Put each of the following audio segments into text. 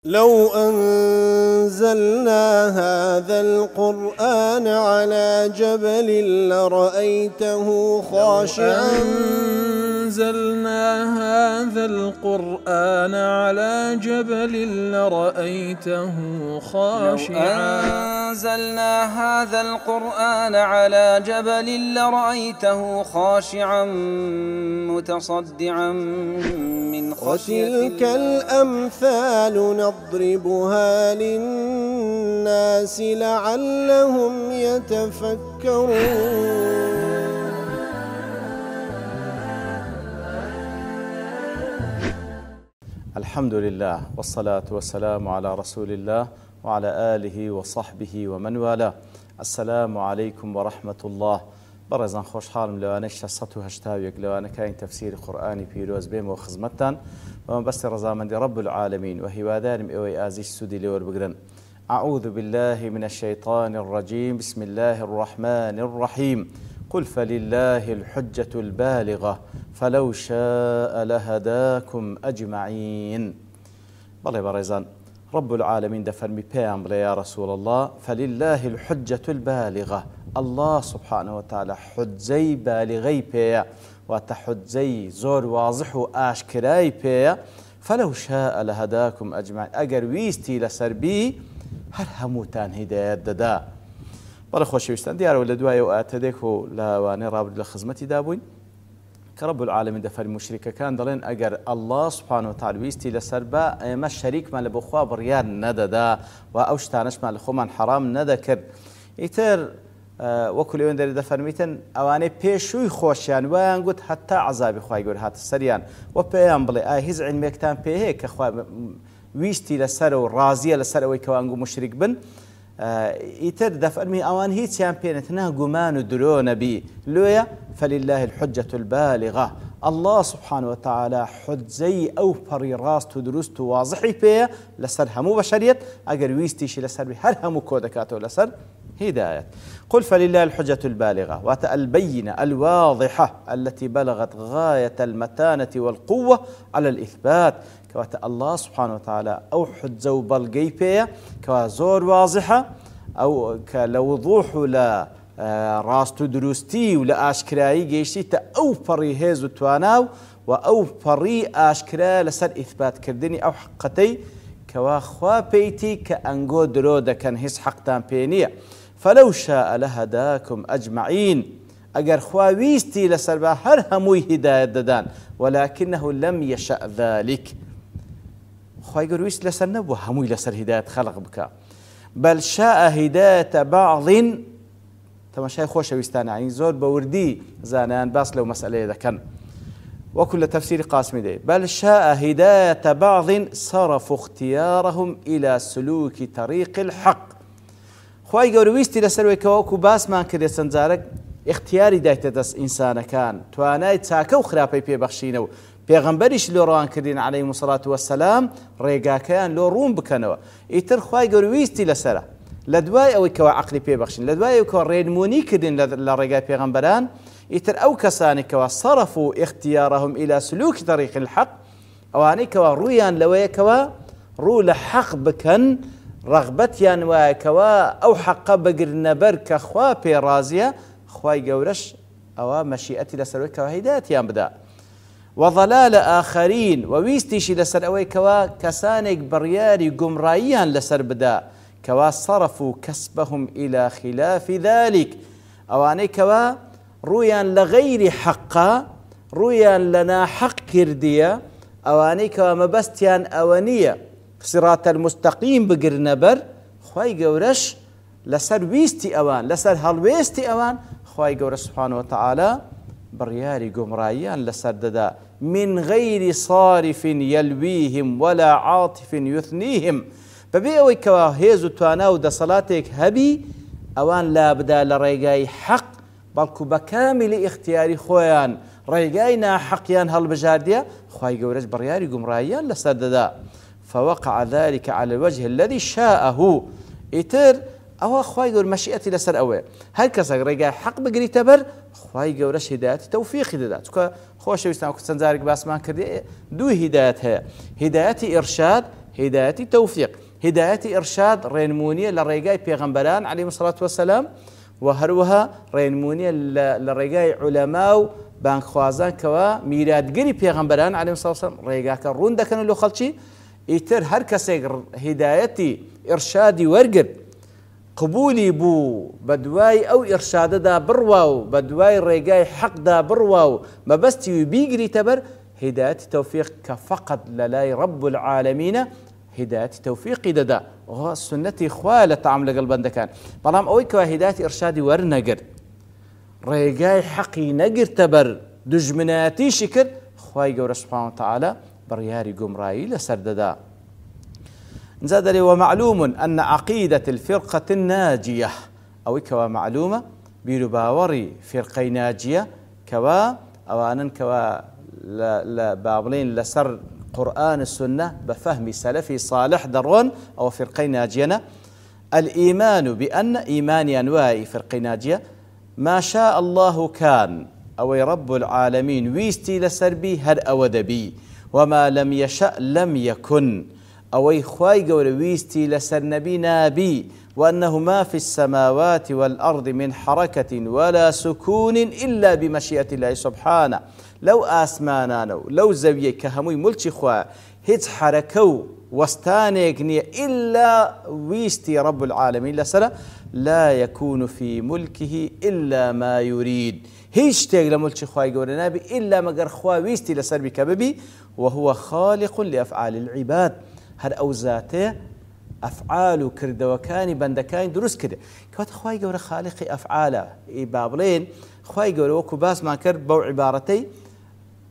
لو أنزلنا هذا القرآن على جبل لرأيته خاشعا أنزلنا هذا القرآن على جبل لرأيته خاشعا أنزلنا هذا القرآن على جبل لرأيته خاشعا متصدعا من خشية الله. وتلك الأمثال نضربها للناس لعلهم يتفكرون. الحمد لله والصلاة والسلام على رسول الله وعلى آله وصحبه ومن والاه. السلام عليكم ورحمة الله. برزان خوش حالم لوانش 180 لوانه كاين تفسير قرآني بيروز بيم وخزمتان ومن بس رزامندي رب العالمين وهي وادارم اوي ازيش سودي لور بقرن. أعوذ بالله من الشيطان الرجيم. بسم الله الرحمن الرحيم. قل فلله الحجة البالغة فلو شاء لهداكم أجمعين. بالله برزان رب العالمين دفرمي بيام يا رسول الله فلله الحجة البالغة. الله سبحانه وتعالى حجي بالغي بيا وتحجي زور واضح وآشكراي بيا فلو شاء لهداكم أجمعين. أجر ويستي لسربي هر هموتان هدايات ددا. بەڵێ خۆشەویستان دیارەوە لە دوایە و ئاتەدێک و لاوانەی ڕابرد لە خزمەتی دابووین کە رب العالمین دەفەرمی موشریکەکان دەڵێن ئەگەر الله سبحانه وتعالى ویستی لەسەر بە ئێمە شەریکمان لە بۆ خوا بڕیار نەدەدا و ئەو شتانەشمان لە خۆمان حرام نەدەکرد. ئیتر وەکو لەوێن دەرێ دەفەرمیتن ئەوانەی پێشووی خۆشیان وایان گوت هەتا عەزابی خوای گەورە هاتە سەریان و پێیان بڵێ ئایا هیچ عیلمێکتان پێ هەیە کە خوا ویستی لەسەر و ڕازیە لەسەر ئەوەی کە وانگو مشریک بن؟ ئیتر دەفەرمی ئەوان هیچیان پێ نەتەنها گومان و درۆ نەبی لۆیە فلله الحجة البالغة. الله سبحانه وتعالى حجەی ئەو پەڕی ڕاست و دروست و واضحی پێیە لەسەر هەموو بەشەریەت ئەگەر ویستیشی لەسەر هەر هەموو کۆ دەکاتەوە لەسەر هداية. قل فلله الحجة البالغة واتى البينة الواضحة التي بلغت غاية المتانة والقوة على الإثبات. كواتا الله سبحانه وتعالى أو حجة وبلغي بيا كوازور واضحة أو كلوضوح لا راست دروستي ولا أشكراي جيشتي تأو فري هيزو تواناو وأو فري أشكرا لسر إثبات كردني أو حقتي كوا خوا بيتي كأنجو درودة كان هس حقتان بينية. فلو شاء لهداكم أجمعين. أجر خوا ويستي لسر هر هموي هداية ددان ولكنه لم يشأ ذلك. خوا يقول ويست لسر نبو هموي لسر هداية خلق بك بل شاء هداية بعض. تماشای خۆشەویستانە يعني زۆر بەوردی زانیان باس لەو مەسئلەیە دەکەن وكل تفسير قاسم دي بل شاء هداية بعض صرفوا اختيارهم إلى سلوك طريق الحق. خواهي قورويستي لسروي كواكو باس ما كده سنزارك اختياري دايت دس إنسان كان تواناي تاكو خرابي بي بخشينو پیغمبریش لو روان کردین علیهم الصلاة والسلام ڕێگاکەیان لۆ ڕوون بکەنەوە. ئیتر خوای گەورە ویستی لەسەرە لدواي أو كوا عقلي بيبخشين لدواي أو كوا ريدموني كدين لرجاء بيغمبران. يتر أو كساني كوا صرفوا اختيارهم إلى سلوك طريق الحق أواني كوا رويان لوي كوا رو لحق بكن رغبتيان وكوا أو حق بقر نبر كخوا بيرازيا خواي جورش أو مشيئتي لسروي كوا هدايتيان بدا وضلال آخرين وويستيشي لسر أوي كوا كسانك برياري قمرايان لسر بدا كوا صرفوا كسبهم إلى خلاف ذلك. أواني كوا رويان لغير حقا رويان لنا حق كردية أواني كوا مبستيان أوانية صراط المستقيم بقرنبر خواي قورش لسر ويستي أوان لسر هالويستي أوان خواي قورش سبحانه وتعالى برياري قمرايان لسر ددا من غير صارف يلويهم ولا عاطف يثنيهم. ببي أوي كوا هيزو تواناو دا صلاتك هبي أوان لا بدا لريقاي حق بلكو بكامل اختياري خويان ريقاينا حقيان هالبجاردية خواي قورج برياري قمرايان لسددا. فوقع ذلك على الوجه الذي شاءه. إتر أو خواي قور مشيئتي لسر أوي هل كسر ريقاي حق بقري تبر خواي قورش هدايتي توفيق هدايات خوش ويستان كنت سنزارك باسمان كردي دو هدايات هي هدايتي إرشاد هداية توفيق هداية إرشاد رينمونية للرجاء بيغمبران عليهم الصلاة والسلام وهروها رينمونية للرجاء علماء بان خوازان كوا ميرادگری پیغمبران علیهم الصلاة والسلام ريگا که رون دکن لو خلچی ایتر هر کسی هدایتی ارشادی ورگرد قبولی بو بدواي او ارشاد دا برواو بدواي ريگاي حق دا برواو ما بستي بيجري تبر هداية توفيق كفقد للاي رب العالمين هداية توفيق ددا وهو سنتي خوالة تعمل قلبا دكان بلام اوي كوا هداية ارشادي ورنقر ريقاي حقي نقر تبر دجمناتي شكر خواي قول سبحانه وتعالى برياري قمرائي لسرددا نزاد لي ومعلوم أن عقيدة الفرقة الناجية أو كوا معلومة بيرباوري فرقي ناجية كوا أوانا كوا بابلين لسر قرآن السنة بفهم سلفي صالح درون أو فرقي ناجينا الإيمان بأن إيمان أنواع فرقي ناجية ما شاء الله كان أو رب العالمين ويستي لسربي هر أودبي وما لم يشأ لم يكن أو خواي قول ويستي لسر نبي نابي وأنه ما في السماوات والأرض من حركة ولا سكون إلا بمشيئة الله سبحانه لو آسمانانو لو زوية كهموي ملتي خوا هيت حركو واستانيقني إلا ويستي رب العالمين لسر لا يكون في ملكه إلا ما يريد هيش تيغ لملتي خواي قول نابي إلا مقر خوا ويستي لسر بكببي وهو خالق لأفعال العباد هر أوزاته أفعال كردوكاني بندكاني دروس كده كوات خواي قول خالقي أفعاله بابلين خواي قول وكو باس ما كرد بو عبارتي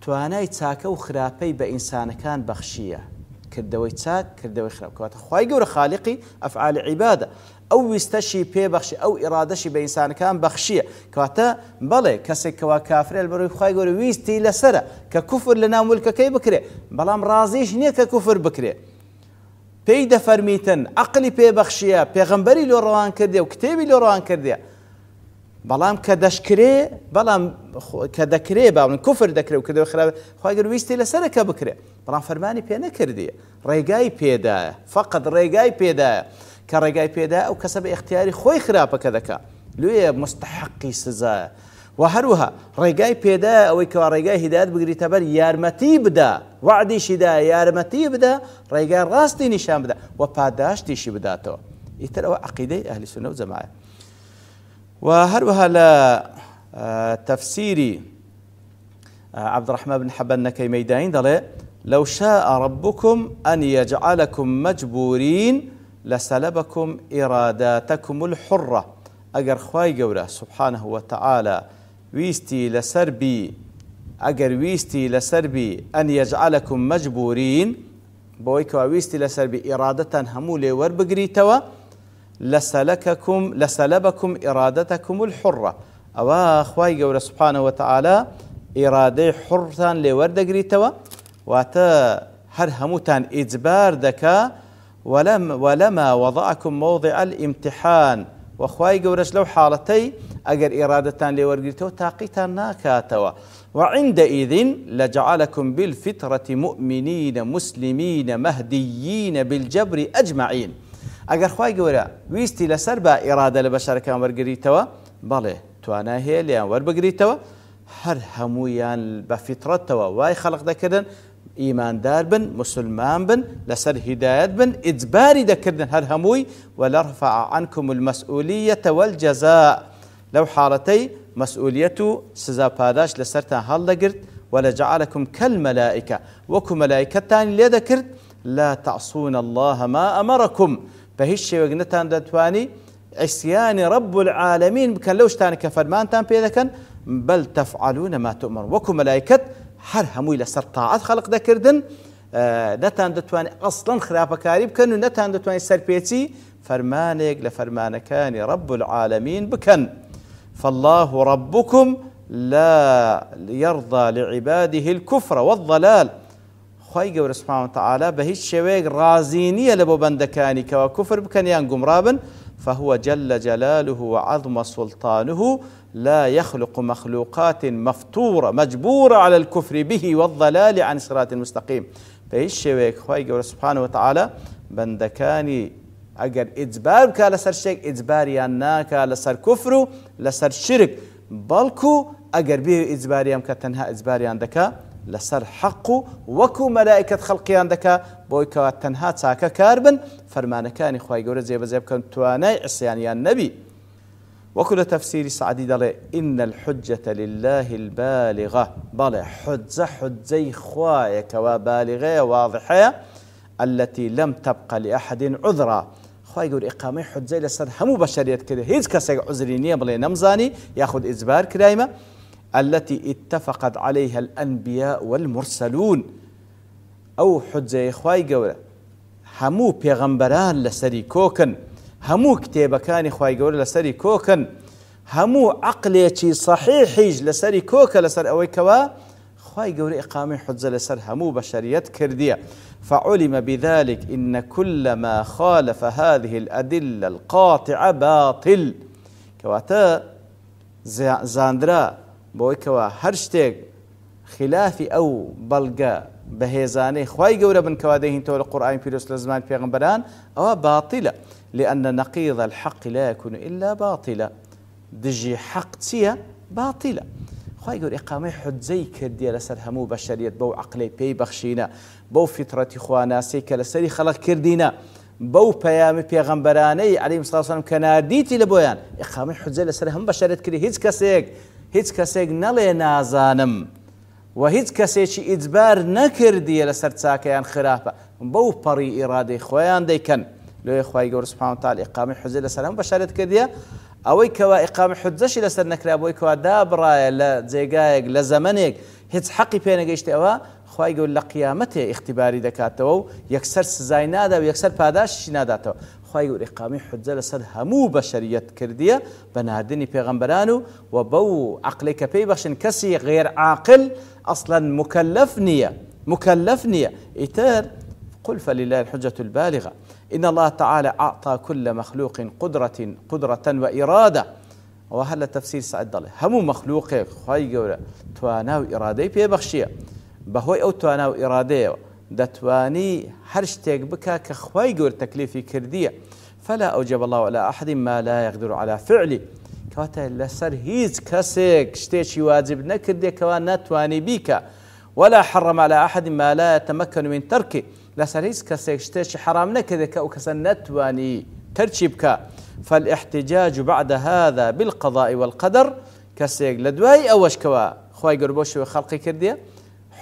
تواناي تاكا وخرابي بإنسان كان بخشية كردوي تاك كردوي خراب كوات خواي قول خالقي أفعال عبادة أو يستشي بي بخشي أو إرادشي بإنسان كان بخشية كواتا بلي كسي كوا كافر البروي خواي قول ويستي لسرة ككفر لنا ملك كي بكري بلام رازيش نية ككفر بكري بيدا فرميتن عقلي بي بخشية بيغمبري لو روان كردية وكتابي لو روان كردية بلام كدشكري بلام كدكري بلام كفر دكري وكدو خراب خواي قول ويستي لسرة كبكري بلام فرماني بي نكردية ريقاي بيدا فقط ريقاي بيدا كرجاي بيدا أو كسب اختياري خوي خرابة كذا لويا مستحقي سزا وهروها رجاي بيدا أو كرجاي هداية بقري تبر يارمتي بدا وعدي شدا يارمتي بدا رجاي راستي نشان بدا وباداش تيشي بداته يترى عقيدة أهل السنة والجماعة وهروها لا تفسيري عبد الرحمن بن حبان نكي ميداين ضلي لو شاء ربكم أن يجعلكم مجبورين لسلبكم إراداتكم الحرة أجر خواي جورا سبحانه وتعالى ويستي لسربي أجر ويستي لسربي أن يجعلكم مجبورين بويكوا ويستي لسربي إرادة همولي وربقري توا لسلبكم إرادتكم الحرة أو خواي جورا سبحانه وتعالى إرادة حرة لوردقري توا واتا هر هموتان إجبار دكا ولما وضعكم موضع الامتحان وخواي قورش لو حالتي أجر إرادتان لورقرتو تاقيتان ناكاتوا وعندئذ لجعلكم بالفطرة مؤمنين مسلمين مهديين بالجبر أجمعين أجر خواي قورا ويستي لسربا إرادة لبشر كان ورقريتوا بله توانا هي ليان وربقريتوا هر همويان بفطرتوا واي خلق ذكرن إيمان دار بن مسلمان بن لسر هدايات بن إجباري دكردن هر هموي ولرفع عنكم المسؤولية والجزاء لو حالتي مسؤوليته سزا باداش لسرتان هل لقرد ولجعلكم كالملائكة وكو ملائكة تاني ليه دكرد لا تعصون الله ما أمركم فهيش وقنتان دتواني عصيان رب العالمين كان لوش تاني كفرمان تان بيدكن بل تفعلون ما تؤمر وكو ملائكة هر هموي لسر طاعت خلق دكردن نتان دتواني أصلا خرافة كاريب كانوا نتان دتواني سربيتي فرمانك لفرمانكان رب العالمين بكن فالله ربكم لا يرضى لعباده الكفر والضلال خواهي قول سبحانه وتعالى بهيش شويق رازينية لبو بندكاني كوا كفر بكن ينقم رابا فهو جل جلاله وعظم سلطانه لا يخلق مخلوقات مفطورة مجبورة على الكفر به والضلال عن صراط المستقيم بە هیچ شێوەیەک خی گەورە سوبحانەوە وتعالە بەندەکانی ئەگەر ئیجبار بکە لەسەر شتێک ئیجباریان ناکە لەسەر کوفر و لەسەر شرک بەڵکو ئەگەر بێ ئیجباریان کە تەنها ئیجباریان دەکا لەسەر حەق و وەکو مەلائکەت خەڵقیان دەکا بۆی کەوا تەنها چاکە کار بن فەرمانەکانی خی گەورە جێبەجێ بکەن توانای عیسیانیان نەبی. وەکو لە تەفسیری سعدی دەڵێ ئین الحجة لله البالغة بەڵێ حجە حجەی خوایەکەوە بالغەیە واضحەیە التي لم تبقى لأحد عذرا خی گەورە ئیقامەی حجەی لەسەر هەموو بەشەریەت کرد هیچ کەسێک عذری نییە بڵێ نەمزانی یاخود ئیجبار کرایمە التي اتفقت عليها الأنبياء والمرسلون أو حجة خواي قولة همو پیغمبران لسري كوكن همو كتابكان خواي قولة لسري كوكن همو عقليتي صحيحيج لسري كوكا لسر أوي كوا خواي قولة إقامة حجة لسر همو بشريات كردية فعلم بذلك إن كل ما خالف هذه الأدلة القاطعة باطل كواتا زاندرا بۆی کەوا هەر شتێک خلافی ئەو بەڵگە بەهێزانەی خی گەورە بن کەوا دەهینەوە لە قورئانی پیرۆست لە زمانی پێغەمبەران ئەوە باتیلە لأن نقيض الحق لا يكون إلا باطلا دژی حەق چییە؟ باتیلە خی گەورە ئیقامەی حجەی کردیە لەسەر هەموو بەشەریەت بەو عەقلەی پێی بەخشینە بەو فیترەتی خواناسی کە لەسەری خەڵق کردینە بەو پەیامی پێغەمبەرانەی عەلەیهیم سڵاو وسەلام کە ناردیتی لە بۆیان ئیقامەی حجە لەسەر هەموو بەشەریەت کردی هیچ کەسێک نەڵێ نازانم و هیچ کەسێکی ئیجبار نەکردیە لەسەر چاکەیان خراپە بەو پەڕی ئیرادەی خۆیان دەیکەن لێ خی گەورە سوبحانەهو وتعالە ئیقامەی حجە لەسەر هەموو بەشەریەت کردیە ئەوەی کەوا ئیقامەی حجەشی لەسەر نەکرا بۆی کەوا دابڕایە لە جێگایەک لە زەمەنێک هیچ حەقی پێ نەگەیشتێ ئەوە خی گەورە لە قیامەتێ ئیختیباری دەکاتەوە و یەکسەر سزای نادا و یەکسەر پاداشی ناداتەوە خی گەورە ئیقامەی حجە لەسەر هەموو بەشەریەت کردیە بە ناردنی پێغەمبەران و بەو عەقلەی کە پێی بەخشن کەسی غێر عاقل ئەسڵەن مکەلەف نییە ئیتر قل فلله الحجة البالغة إن الله تعالى أعطى كل مخلوق قدرة وإرادة وهل تفسير سعد ضله همو مخلوق خی گەورە توانا و ئیرادەی پێ بەخشیە بەهۆی ئەو توانا و ئیرادەیەوە دەتوانی هەر شتێک بکە کە خی گەورە تەکلیفی کردیە فلا أوجب الله على أحد ما لا يقدر على فعله کەواتە لەسەر هیچ کەسێک شتێکی واجب نەکردێکەوە ناتوانی بیکە ولا حرم على أحد ما لا يتمكن من تركه لەسەر هیچ کەسێک شتێکی حرام نەکردێکە ئەو کەسە ناتوانی تەرکی بکە فالاحتجاج بعد هذا بالقضاء والقدر کەسێک لە دوای ئەوەشکەوە خی گەورە بۆ شێوەی خەڵقی کردیە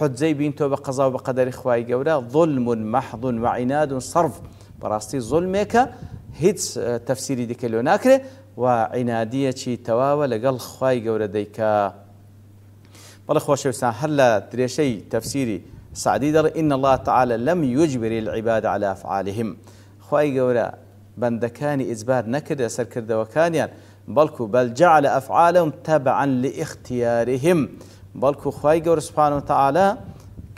حجەی بینتۆ بە قەزا و بە قەدەری خی گەورە ظلم محض وعناد صرف بەڕاستی زڵمێکە هیچ تەفسیری دیکە لێ ناکرێت و عینادیەکی تەواوە لەگەڵ خی گەورە دەیکا. بەڵێ خۆشەویستان هەر لە درێژەی تەفسیری سعدی دەڵێ إن الله تعالى لم يجبر العباد على أفعالهم خی گەورە بەندەکانی ئیجبار نەکرد لەسەر کردەوەکانیان بەڵکو بل جعل أفعالهم تبعا لاختيارهم بەڵکو خی گەورە سوبحانەهو وتعالە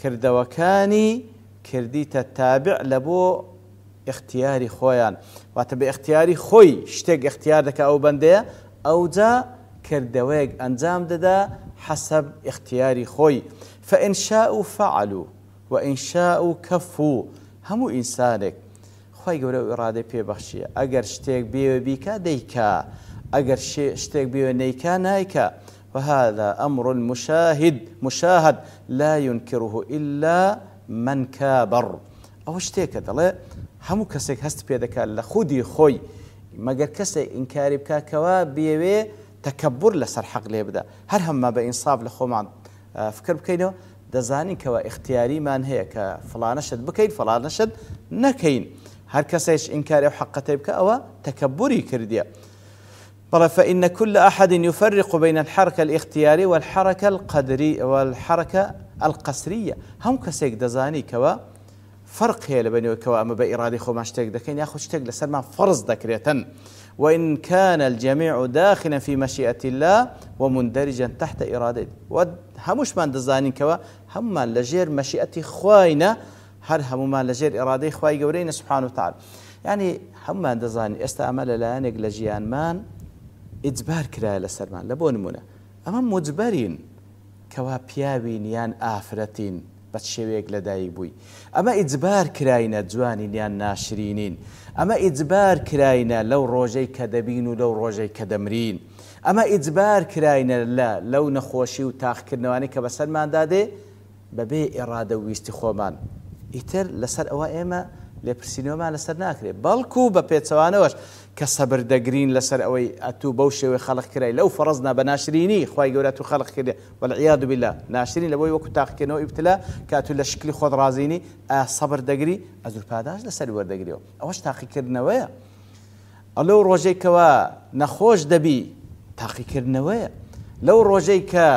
کردەوەکانی کردیتە تابع لە بۆ اختیاری خۆیان واتە بە اختیاری خۆی شتێک اختیار دەکە ئەو بەندەیە ئەوجا کردەوەیەک ئەنجام دەدا حسب اختیاری خۆی فإن شاءوا فعلوا وإن شاءوا كفوا هەموو ئینسانێک خی گەورە و ئیرادەی پێبەخشیە ئەگەر شتێک بێوە بیکە دەیکا ئەگەر شتێک بێوە نەیکا نایکە وهذا أمر مشاهد لا ينكره إلا من كابر أو شتێکە دەڵێ هەموو کەسێک هەست پێ دەکات لە خودی خۆی مەگەر کەسێک ئینکاری بکاکەوە بێوێ تەکەبور لەسەر حەق لێ بدا هەر هەمما بە ئینساف لە خۆمان فکر بکەینەوە دەزانین کەوە اختیاریمان هەیە کە فڵانەشت بکەین فڵانەشت نەکەین هەر کەسێک ئینکاری ئەو حەقەتەی بکە ئەوە تەکەبوری کردیە. بەڵێ فإن كل أحد يفرق بين الحركة الاختيارية والحركة القدرية والحركة القسرية هم كسيك دزاني كوا فرق هي لبني كوا أما بإرادة خو ما شتيك دكين ياخذ شتيك لسر ما فرض ذكرية وإن كان الجميع داخلا في مشيئة الله ومندرجا تحت إرادته وهمش من دزاني كوا هم لجير مشيئة خواينا هر هم ما لجير إرادة خواي جورين سبحانه وتعالى يعني هم دزاني استعمل لانك لجيان مان ئیجبار کرایە لەسەرمان لە بۆ نمونە ئەمە مجبەرین کەوا پیاوین یان ئافرەتین بە شێوەیەک لەدایک بووی ئەمە ئیجبار کراینە جوانینیان ناشرینین ئەمە ئیجبار کراینە لەو ڕۆژەی کە دەبین و لەو ڕۆژەی کە دەمرین ئەمە ئیجبار کراینە لەو نەخۆشی و تاقیکردنەوەی کە بەسەرماندادێ بەبێ ئێرادە و ویستی خۆمان ئیتر لەسەر ئەوە ئێمە لێپرسینەوەمان لەسەر ناکرێت بەڵکو بە پێچەوانەوەش کە سەبر دەگرین لەسەر ئەوەی ئەتوو بەو شێوەی خەڵق کرای لەو فەرزنا بە ناشرینی خوای گەورە تو خەڵق کردێ وەالعیاذ بالله ناشرین لەبەوەی وەکو تاقیکردنەوە ئیبتلا کە ئەتوو لە شکلی خۆت ڕازینی سەبر دەگری ئەجر پاداش لەسەر وەردەگریەوە ئەوەش تاقیکردنەوەیە ئەلەو ڕۆژێکەوە نەخۆش دەبی تاقیکردنەوەیە لەو ڕۆژەی کە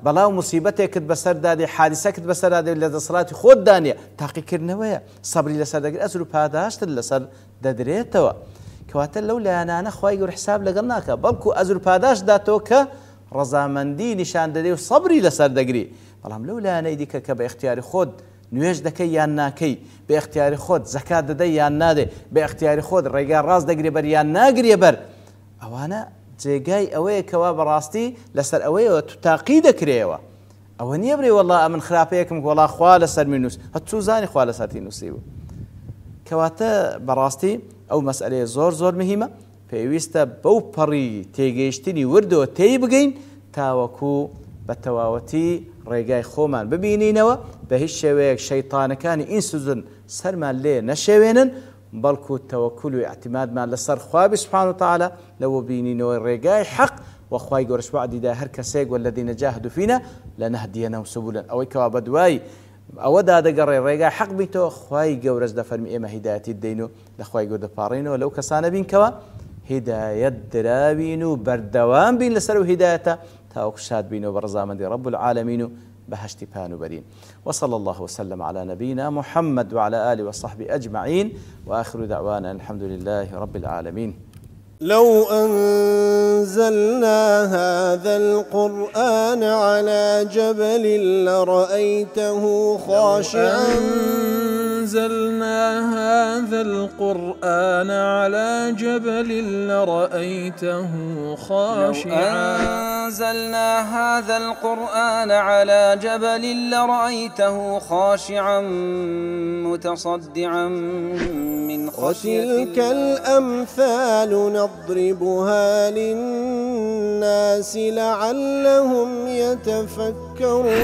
بەڵاو موسیبەتێکت بەسەردادێ حادیسەکت بەسەردادێ لە دەسەڵاتی خۆت دانیە تاقیکردنەوەیە سەبری لەسەر دەگرێت ئەجر و پاداشتت لەسەر دەدرێتەوە کەواتە لەو لایەنانە خوای گەورە حساب لەگەڵ ناکە بەڵکو ئەجر و پاداش داتەوە کە ڕەزامەندی نیشان دەدێ و سەبری لەسەر دەگری بەڵام لەو لایەنەی دیکە کە بە اختیاری خۆت نوێژ دەکەی یان ناکەی بە اختیاری خۆت زەکات دەدەی یان نادێ بە اختیاری خۆت ڕێگای ڕاست دەگرێ بەر یان ناگرێ بەر ئەوانە جێگای ئەوەیە کەوا بەڕاستی لەسەر ئەوەیەوە تو تاقی دەکرێەوە ئەوە نییە برێ وەڵا من خراپەیەکم وەڵا خوا لەسەر مینوس هەتوو زانی خوا لەسەری نووسی بوو کەواتە بەڕاستی ئەو مەسئلەیە زۆر زۆر مهمە پێویستە بەو پەڕی تێگەیشتنی وردەوە تێی بگەین تاوەکو بە تەواوەتی ڕێگای خۆمان ببینینەوە بە هیچ شێوەیەک شەیطانەکانی ئینسوزن سەرمان لێ نەشێوێنن بەڵکو تەوەکل و اعتمادمان لەسەر خوابی سبحانه وتعالى لەوە بینینەوەی ڕێگای حەق وەخوای گەورەش وعدیدا هەر کەسێک والذین جاهدوا فینا لنهدینهم سبلا ئەوەی کەوا بەدوای ئەوەدا دەگەڕێ ڕێگای حەق بیتەوە خوای گەورەش دەفەرمی ئێمە هیدایەتی دەین و لە خوای گەورە دەپاڕینەوە لەو کەسانە بین کەوا هیدایەت دراوین و بەردەوام بین لەسەر و هیدایەتە تاوەکو شاد بینەوە بە ڕەزامەندی رب العالمین و بهشتي بانوبرين وصلى الله وسلم على نبينا محمد وعلى آله وصحبه أجمعين وآخر دعوانا الحمد لله رب العالمين لو أنزلنا هذا القرآن على جبل لرأيته خاشعا أنزلنا هذا القرآن على جبل لرأيته خاشعا أنزلنا هذا القرآن على جبل لرأيته خاشعا متصدعا من خشية وتلك الأمثال نضربها للناس لعلهم يتفكرون